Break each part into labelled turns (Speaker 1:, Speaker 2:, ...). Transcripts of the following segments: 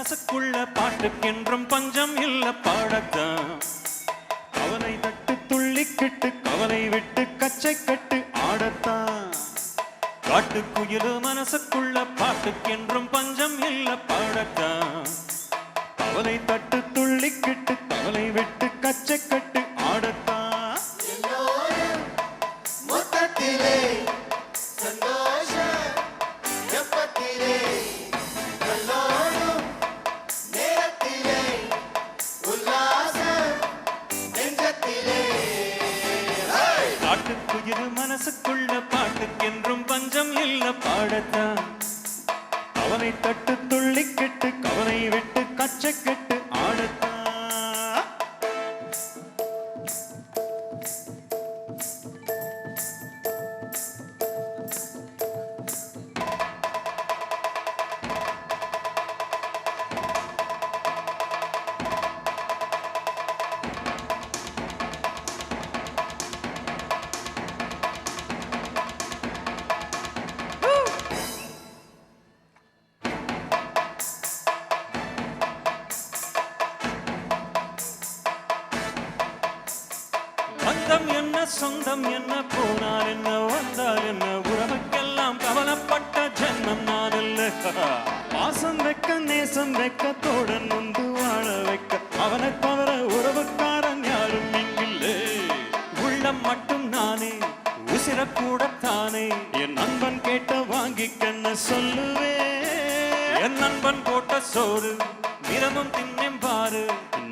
Speaker 1: மனசுக்குள்ள பாட்டுக்கென்றும் பஞ்சம் இல்ல பாடத்தான். கவலை தட்டு துள்ளிக்கிட்டு கவலை விட்டு கச்சை கட்டு ஆடத்தான். காட்டுக்குயிலு மனசுக்குள்ள பாட்டுக்கென்றும் பஞ்சம் இல்ல பாடத்தான். கவலை தட்டு துள்ளிக்கிட்டு கவலை விட்டு கச்சை கட்டு ஆடத்தான்.
Speaker 2: மொத்தத்திலே சந்தோஷ எப்பத்திலே கல்லோடும் நேரத்திலே உல்லாச நெஞ்சத்திலே.
Speaker 1: காட்டுக்குயிலு மனசுக்குள்ள பாட்டுக்கென்றும் பஞ்சம் இல்ல பாடத்தான். கவலை தட்டு துள்ளிக்கிட்டு கவலை விட்டு கச்சை கட்டு ஆடத்தான். பந்தம் என்ன சொந்தம் என்ன போனால் என்ன வந்தால் என்ன உறவுக்கெல்லாம் கவலைப்பட்ட ஜென்மம் நான் அல்ல. பாசம் வைக்க நேசம் வைக்க தோடன் வந்து வாழ வைக்க அவனை தவிர உறவுக்காரன் யாரும் இங்கில்லே. உள்ளம் மட்டும் நானே உசிரக்கூடத்தானே என் நண்பன் கேட்ட வாங்கிக்கன்னு சொல்லுவேன். என் நண்பன் போட்ட சோறு தினமும் தின்னம் பாரு.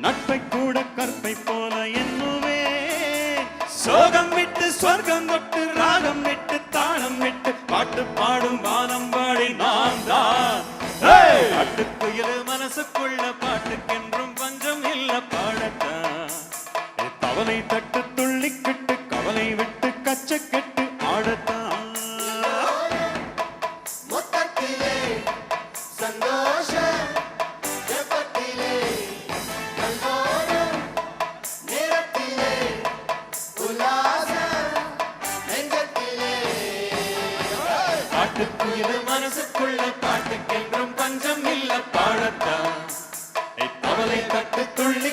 Speaker 1: நட்பை கூட கற்பை போல எண்ணுவே. சோகம் விட்டு சொர்க்கம் தொட்டு ராகம் விட்டு தாளம் விட்டு பாட்டு பாடும் வானம் பாடி நான் தான். காட்டுக்குயிலு மனசுக்குள்ள பாட்டுக்கென்றும் பஞ்சம் இல்ல பாடத்தான். கவலை தட்டு துள்ளிக்கிட்டு கவலை விட்டு கச்சை கட்டு ஆடத்தான்.
Speaker 2: மொத்தத்திலே சந்தோஷ எப்பத்திலே கல்லோடும் நேரத்திலே உல்லாச நெஞ்சத்திலே.
Speaker 1: காட்டுக்குயிலு மனசுக்குள்ள பாட்டுக்கென்றும் பஞ்சம் இல்ல பாடத்தான். கவலை தட்டு துள்ளி